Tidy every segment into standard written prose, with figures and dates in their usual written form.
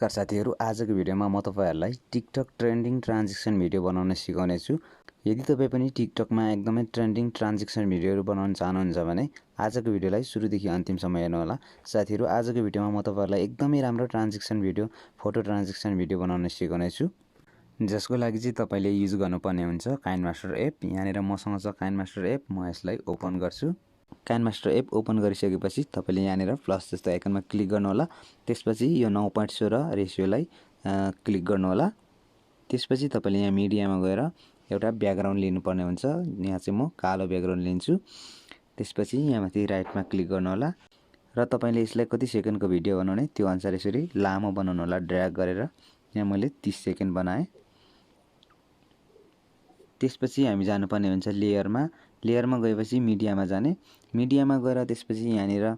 नमस्कार साथीहरु, आजको भिडियोमा म तपाईहरुलाई टिकटक ट्रेन्डिङ ट्रान्जेक्सन भिडियो बनाउन सिकाउने छु। यदि तपाई पनि टिकटकमा एकदमै ट्रेन्डिङ ट्रान्जेक्सन भिडियोहरु बनाउन चाहनुहुन्छ भने आजको भिडियोलाई सुरुदेखि अन्तिमसम्म हेर्नु होला। साथीहरु, आजको भिडियोमा म तपाईहरुलाई एकदमै राम्रो transaction video, photo transaction video बनाउन सिकाउने छु। जसको लागि चाहिँ तपाईले युज गर्नुपर्ने हुन्छ काइनमास्टर एप। यहाँनिर मसँग छ काइनमास्टर एप, म यसलाई ओपन गर्छु। काइनमास्टर एप ओपन गरिसकेपछि तपाईले यहाँनिर प्लस जस्तो आइकनमा क्लिक गर्नु होला। त्यसपछि यो 9.16 रेशियोलाई क्लिक गर्नु होला। त्यसपछि तपाईले यहाँ मिडियामा गएर एउटा ब्याकग्राउन्ड लिनुपर्ने हुन्छ। यहाँ चाहिँ म कालो ब्याकग्राउन्ड लिन्छु। त्यसपछि यहाँ माथि राइटमा क्लिक गर्नु होला र तपाईले यसलाई कति सेकेन्डको भिडियो बनाउने त्यो अनुसार यसरी लामो बनाउनु होला ड्र्याग गरेर। यहाँ मैले 30 सेकेन्ड बनाए। त्यसपछि हामी जानुपर्ने हुन्छ लेयरमा। लेयरमा गएपछि मिडियामा जाने। मिडियामा गएर त्यसपछि यहाँनिर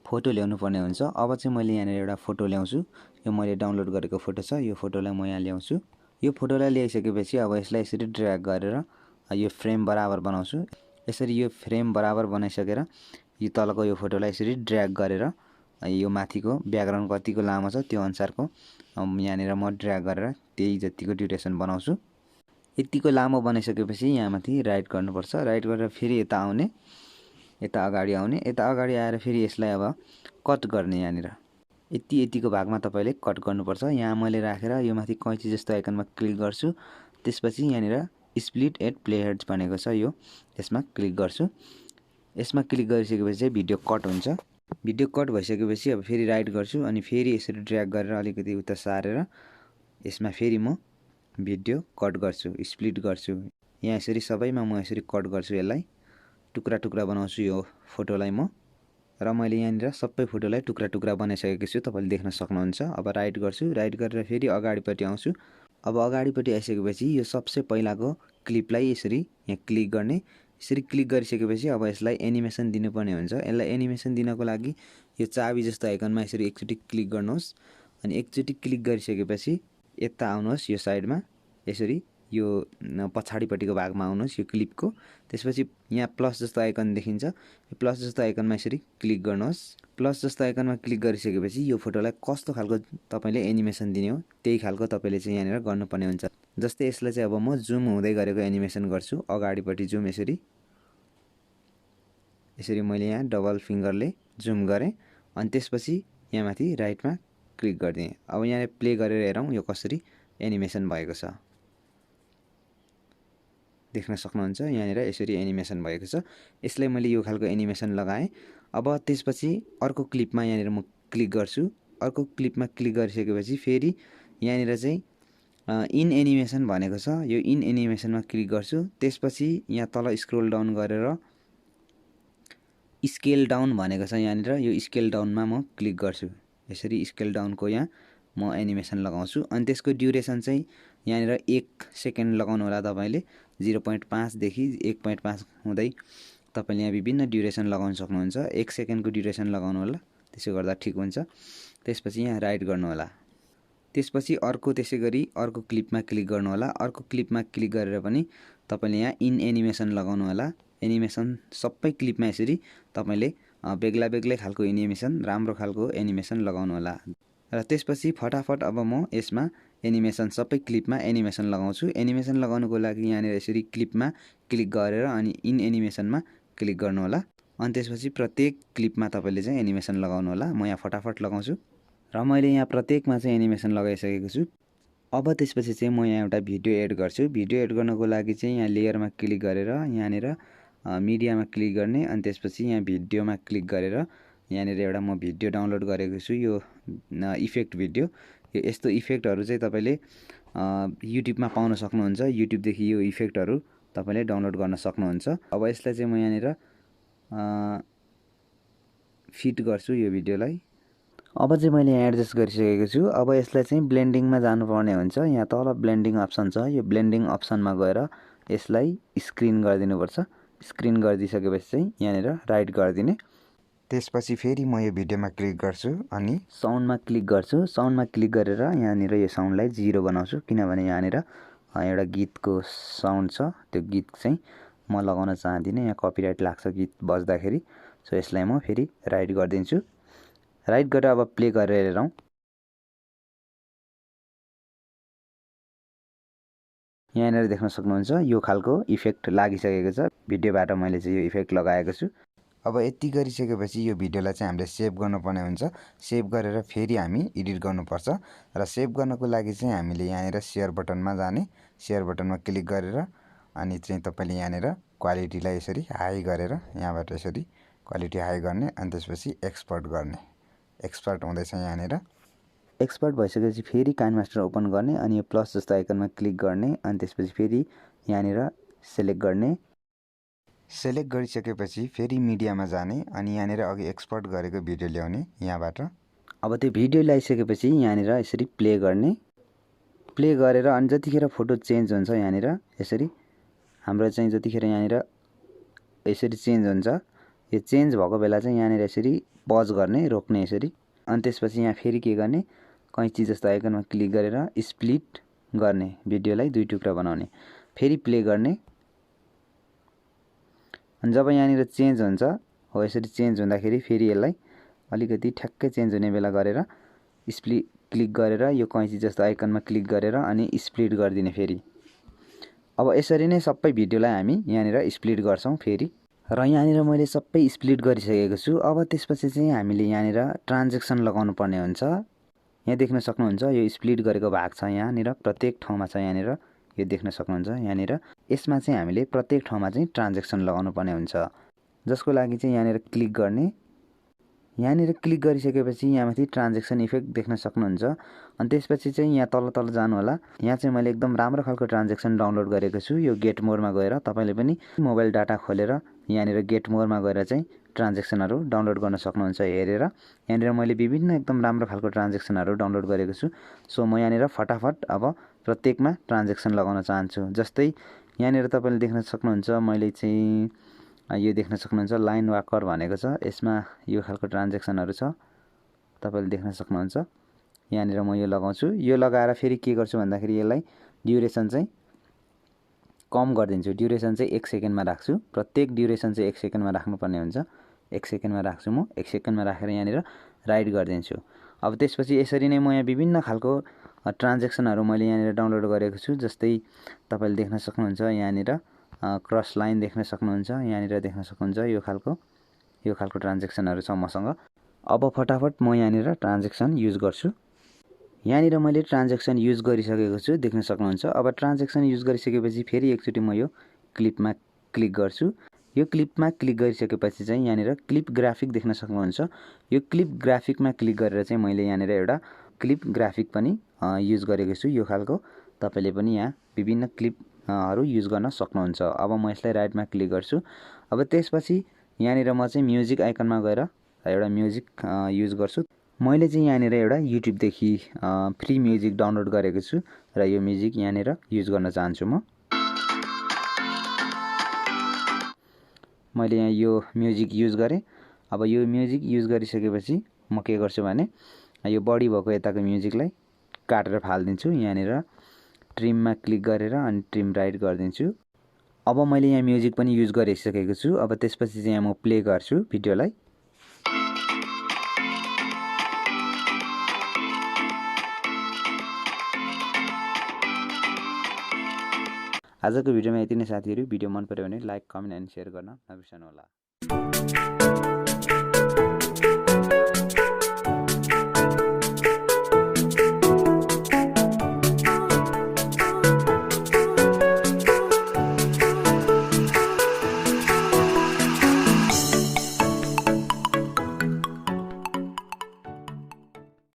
फोटो ल्याउनु पर्ने हुन्छ। अब चाहिँ मैले यहाँनिर एउटा फोटो ल्याउँछु। यो मैले डाउनलोड गरेको फोटो छ। यो फोटोलाई म यहाँ ल्याउँछु। यो फोटोलाई ल्याइसकेपछि अब यसलाई यसरी ड्र्याग गरेर यो फ्रेम बराबर बनाउँछु। यसरी यो फ्रेम बराबर बनाइसकेर यो तलको यो फोटोलाई यसरी ड्र्याग गरेर यो माथिको ब्याकग्राउन्ड कतिको लामो छ त्यो अनुसारको यहाँनिर म ड्र्याग गरेर त्यही जतिको ड्युरेसन बनाउँछु। यतिको लामो बनाइसकेपछि यहाँ माथि राइट गर्नुपर्छ। राइट गरेर फेरि यता आउने, यता अगाडि आउने, यता अगाडि आएर फेरि यसलाई अब कट गर्ने। यहाँनिर यतिको भागमा तपाईले कट गर्नुपर्छ। यहाँ मैले राखेर यो माथि कैंची जस्तो आइकनमा क्लिक गर्छु। त्यसपछि यहाँनिर स्प्लिट एट प्ले हेड्स भनेको छ, यो यसमा क्लिक गर्छु। यसमा क्लिक गरिसकेपछि चाहिँ भिडियो कट हुन्छ। भिडियो कट भइसकेपछि अब फेरि राइट गर्छु अनि फेरि यसरी ड्र्याग गरेर अलिकति उता सारेर यसमा फेरि म भिडियो कट गर्छु, स्प्लिट गर्छु। यहाँ यसरी सबैमा म यसरी कट गर्छु। यसलाई टुक्रा टुक्रा बनाउँछु यो फोटोलाई म। र मैले यहाँनिर सबै फोटोलाई टुक्रा टुक्रा बनाइसकेको छु, तपाईले देख्न सक्नुहुन्छ। अब राइट गर्छु। राइट गरेर फेरि अगाडिपट्टि आउँछु। अब अगाडिपट्टि आइसकेपछि यो सबसे पहिलाको क्लिपलाई यसरी यहाँ क्लिक गर्ने। यसरी क्लिक गरिसकेपछि अब यसलाई एनिमेसन दिनुपर्ने हुन्छ। यसलाई एनिमेसन दिनको लागि यो चाबी जस्तो आइकनमा यसरी एकचोटि क्लिक गर्नुहोस् अनि एकचोटि क्लिक गरिसकेपछि यता आउनुहोस्। यो साइडमा यसरी यो पछाडिपट्टिको भागमा आउनुहोस् यो क्लिपको। त्यसपछि यहाँ प्लस जस्तो आइकन देखिन्छ। यो प्लस जस्तो आइकनमा यसरी क्लिक गर्नुहोस्। प्लस जस्तो आइकनमा क्लिक गरिसकेपछि यो फोटोलाई कस्तो खालको तपाईले एनिमेसन दिने हो त्यही खालको तपाईले चाहिँ यहाँनिर गर्नुपर्ने हुन्छ। जस्तै यसलाई चाहिँ अब म जुम हुँदै गरेको एनिमेसन गर्छु। अगाडिपट्टि जुम यसरी मैले यहाँ डबल फिङ्गरले जुम गरेँ अनि त्यसपछि यहाँ माथि राइटमा क्लिक गरिदिएँ। अब यहाँ प्ले गरेर हेरौँ यो कसरी एनिमेसन भएको छ। देख्न सक्नुहुन्छ यहाँनिर यसरी एनिमेसन भएको छ। यसलाई मैले यो खालको एनिमेसन लगाएँ। अब त्यसपछि अर्को क्लिपमा यहाँनिर म क्लिक गर्छु। अर्को क्लिपमा क्लिक गरिसकेपछि फेरि यहाँनिर चाहिँ इन एनिमेसन भनेको छ। यो इन एनिमेसनमा क्लिक गर्छु। त्यसपछि यहाँ तल स्क्रोल डाउन गरेर स्केल डाउन भनेको छ। यहाँनिर यो स्केल डाउनमा म क्लिक गर्छु। यसरी स्केल डाउनको यहाँ म एनिमेसन लगाउँछु अनि त्यसको ड्युरेसन चाहिँ यहाँनिर 1 सेकेन्ड लगाउनु होला तपाईले। 0.5 देखि 1.5 हुँदै तपाईले यहाँ विभिन्न ड्युरेसन लगाउन सक्नुहुन्छ। 1 सेकेन्डको ड्युरेसन लगाउनु होला, त्यसो गर्दा ठिक हुन्छ। त्यसपछि यहाँ राइट गर्नु होला। त्यसपछि अर्को त्यसै गरी अर्को क्लिपमा क्लिक गर्नु होला। अर्को क्लिपमा क्लिक गरेर पनि तपाईले यहाँ इन एनिमेसन लगाउनु होला। एनिमेसन सबै क्लिपमा यसरी तपाईले बेग्ला बेग्लै खालको एनिमेसन, राम्रो खालको एनिमेसन लगाउनु होला। र त्यसपछि फटाफट अब म यसमा एनिमेसन सबै क्लिपमा एनिमेसन लगाउँछु। एनिमेसन लगाउनुको लागि यहाँनिर यसरी क्लिपमा क्लिक गरेर अनि इन एनिमेसनमा क्लिक गर्नु होला अनि त्यसपछि प्रत्येक क्लिपमा तपाईले चाहिँ एनिमेसन लगाउनु होला। म यहाँ फटाफट लगाउँछु र मैले यहाँ प्रत्येकमा चाहिँ एनिमेसन लगाइसकेको छु। अब त्यसपछि चाहिँ म यहाँ एउटा भिडियो एड गर्छु। भिडियो एड गर्नको लागि चाहिँ यहाँ लेयरमा क्लिक गरेर यहाँनिर मिडियामा क्लिक गर्ने अनि त्यसपछि यहाँ भिडियोमा क्लिक गरेर यहाँनिर एउटा म भिडियो डाउनलोड गरेको छु। यो इफेक्ट भिडियो, यो यस्तो इफेक्टहरु चाहिँ तपाईले युट्युबमा पाउन सक्नुहुन्छ। युट्युबदेखि यो इफेक्टहरु तपाईले डाउनलोड गर्न सक्नुहुन्छ। अब यसलाई चाहिँ म यहाँनिर फिट गर्छु यो भिडियोलाई। अब चाहिँ मैले यहाँ एडजस्ट गरिसकेको छु। अब यसलाई चाहिँ ब्लेन्डिङमा जानुपर्ने हुन्छ। यहाँ तल ब्लेन्डिङ अप्सन छ। यो ब्लेन्डिङ अप्सनमा गएर यसलाई स्क्रिन गरिदिनुपर्छ। स्क्रिन गरिदिसकेपछि चाहिँ यहाँनिर राइट गरिदिने। त्यसपछि फेरि म यो भिडियोमा क्लिक गर्छु अनि साउन्डमा क्लिक गर्छु। साउन्डमा क्लिक गरेर यहाँनिर यो साउन्डलाई 0 बनाउँछु, किनभने यहाँनिर एउटा गीतको साउन्ड छ। त्यो गीत चाहिँ म लगाउन चाहदिनँ, यहाँ कपिराइट लाग्छ गीत बज्दाखेरि। सो यसलाई म फेरि राइट गरिदिन्छु। राइट गरेर अब प्ले गरेर हेरौँ। यहाँनिर देख्न सक्नुहुन्छ यो खालको इफेक्ट लागिसकेको छ। भिडियोबाट मैले चाहिँ यो इफेक्ट लगाएको छु। अब यति गरिसकेपछि यो भिडियोलाई चाहिँ हामीले सेभ गर्नुपर्ने हुन्छ। सेभ गरेर फेरि हामी एडिट गर्नुपर्छ र सेभ गर्नको लागि चाहिँ हामीले यहाँनिर सेयर बटनमा जाने, सेयर बटनमा क्लिक गरेर अनि चाहिँ तपाईँले यहाँनिर क्वालिटीलाई यसरी हाई गरेर यहाँबाट यसरी क्वालिटी हाई गर्ने अनि त्यसपछि एक्सपोर्ट गर्ने। एक्सपोर्ट हुँदैछ यहाँनिर। एक्सपोर्ट भइसकेपछि फेरि काइनमास्टर ओपन गर्ने अनि यो प्लस जस्तो आइकनमा क्लिक गर्ने अनि त्यसपछि फेरि यहाँनिर सेलेक्ट गर्ने। सेलेक्ट गरिसकेपछि फेरि मिडियामा जाने अनि यहाँनिर अघि एक्सपोर्ट गरेको भिडियो ल्याउने यहाँबाट। अब त्यो भिडियो ल्याइसकेपछि यहाँनिर यसरी प्ले गर्ने। प्ले गरेर अनि जतिखेर फोटो चेन्ज हुन्छ यहाँनिर यसरी हाम्रो चाहिँ जतिखेर यहाँनिर यसरी चेन्ज हुन्छ, यो चेन्ज भएको बेला चाहिँ यहाँनिर यसरी पज गर्ने, रोक्ने यसरी। अनि त्यसपछि यहाँ फेरि के गर्ने, कैँची जस्तो आइकनमा क्लिक गरेर स्प्लिट गर्ने, भिडियोलाई 2 टुक्रा बनाउने। फेरि प्ले गर्ने। अनि जब यहाँनिर चेन्ज हुन्छ हो यसरी चेन्ज हुँदाखेरि फेरि यसलाई अलिकति ठ्याक्कै चेन्ज हुने बेला गरेर स्प्लिट क्लिक गरेर यो कैँची जस्तो आइकनमा क्लिक गरेर अनि स्प्लिट गरिदिने फेरि। अब यसरी नै सबै भिडियोलाई हामी यहाँनिर स्प्लिट गर्छौँ फेरि। र यहाँनिर मैले सबै स्प्लिट गरिसकेको छु। अब त्यसपछि चाहिँ हामीले यहाँनिर ट्रान्जेक्सन लगाउनु पर्ने हुन्छ। यहाँ देख्न सक्नुहुन्छ यो स्प्लिट गरेको भाग छ, यहाँनिर प्रत्येक ठाउँमा छ। यहाँनिर यो देख्न सक्नुहुन्छ यहाँनिर। यसमा चाहिँ हामीले प्रत्येक ठाउँमा चाहिँ ट्रान्जेक्सन लगाउनु पर्ने हुन्छ, जसको लागि चाहिँ यहाँनिर क्लिक गर्ने। यहाँनिर क्लिक गरिसकेपछि यहाँ माथि ट्रान्जेक्सन इफेक्ट देख्न सक्नुहुन्छ। अनि त्यसपछि चाहिँ यहाँ तल तल जानु होला। यहाँ चाहिँ मैले एकदम राम्रो खालको ट्रान्जेक्सन डाउनलोड गरेको छु। यो गेट मोरमा गएर तपाईँले पनि मोबाइल डाटा खोलेर यहाँनिर गेट मोरमा गएर चाहिँ ट्रान्जेक्सनहरू डाउनलोड गर्न सक्नुहुन्छ हेरेर। यहाँनिर मैले विभिन्न एकदम राम्रो खालको ट्रान्जेक्सनहरू डाउनलोड गरेको छु। सो म यहाँनिर फटाफट अब प्रत्येकमा ट्रान्जेक्सन लगाउन चाहन्छु। जस्तै यहाँनिर तपाईँले देख्न सक्नुहुन्छ मैले चाहिँ यो देख्न सक्नुहुन्छ लाइन वाकर भनेको छ, यसमा यो खालको ट्रान्जेक्सनहरू छ, तपाईँले देख्न सक्नुहुन्छ। यहाँनिर म यो लगाउँछु। यो लगाएर फेरि के गर्छु भन्दाखेरि यसलाई ड्युरेसन चाहिँ कम गरिदिन्छु। ड्युरेसन चाहिँ 1 सेकेन्डमा राख्छु। प्रत्येक ड्युरेसन चाहिँ 1 सेकेन्डमा राख्नुपर्ने हुन्छ। 1 सेकेन्डमा राख्छु म। 1 सेकेन्डमा राखेर यहाँनिर राइट गरिदिन्छु। अब त्यसपछि यसरी नै म यहाँ विभिन्न खालको ट्रान्जेक्सनहरू मैले यहाँनिर डाउनलोड गरेको छु। जस्तै तपाईँले देख्न सक्नुहुन्छ यहाँनिर क्रस लाइन देख्न सक्नुहुन्छ, यहाँनिर देख्न सक्नुहुन्छ यो खालको ट्रान्जेक्सनहरू छ मसँग। अब फटाफट म यहाँनिर ट्रान्जेक्सन युज गर्छु। यहाँनिर मैले ट्रान्जेक्सन युज गरिसकेको छु, देख्न सक्नुहुन्छ। अब ट्रान्जेक्सन युज गरिसकेपछि फेरि एकचोटि म यो क्लिपमा क्लिक गर्छु। यो क्लिपमा क्लिक गरिसकेपछि चाहिँ यहाँनिर क्लिप ग्राफिक देख्न सक्नुहुन्छ। यो क्लिप ग्राफिकमा क्लिक गरेर चाहिँ मैले यहाँनिर एउटा क्लिप ग्राफिक पनि युज गरेको छु। यो खालको तपाईँले पनि यहाँ विभिन्न क्लिपहरू युज गर्न सक्नुहुन्छ। अब म यसलाई राइटमा क्लिक गर्छु। अब त्यसपछि यहाँनिर म चाहिँ म्युजिक आइकनमा गएर एउटा म्युजिक युज गर्छु। मैले चाहिँ यहाँनिर एउटा युट्युबदेखि फ्री म्युजिक डाउनलोड गरेको छु र यो म्युजिक यहाँनिर युज गर्न चाहन्छु म। मैले यहाँ यो म्युजिक युज गरेँ। अब यो म्युजिक युज गरिसकेपछि म के गर्छु भने यो बडी भएको यताको म्युजिकलाई काटेर फालिदिन्छु। यहाँनिर ट्रिममा क्लिक गरेर अनि ट्रिम राइट गरिदिन्छु। अब मैले यहाँ म्युजिक पनि युज गरिसकेको छु। अब त्यसपछि चाहिँ यहाँ म प्ले गर्छु भिडियोलाई। आजको भिडियोमा यति नै साथीहरू। भिडियो मन पर्यो भने लाइक, कमेन्ट एन्ड सेयर गर्न नबिर्सनु होला।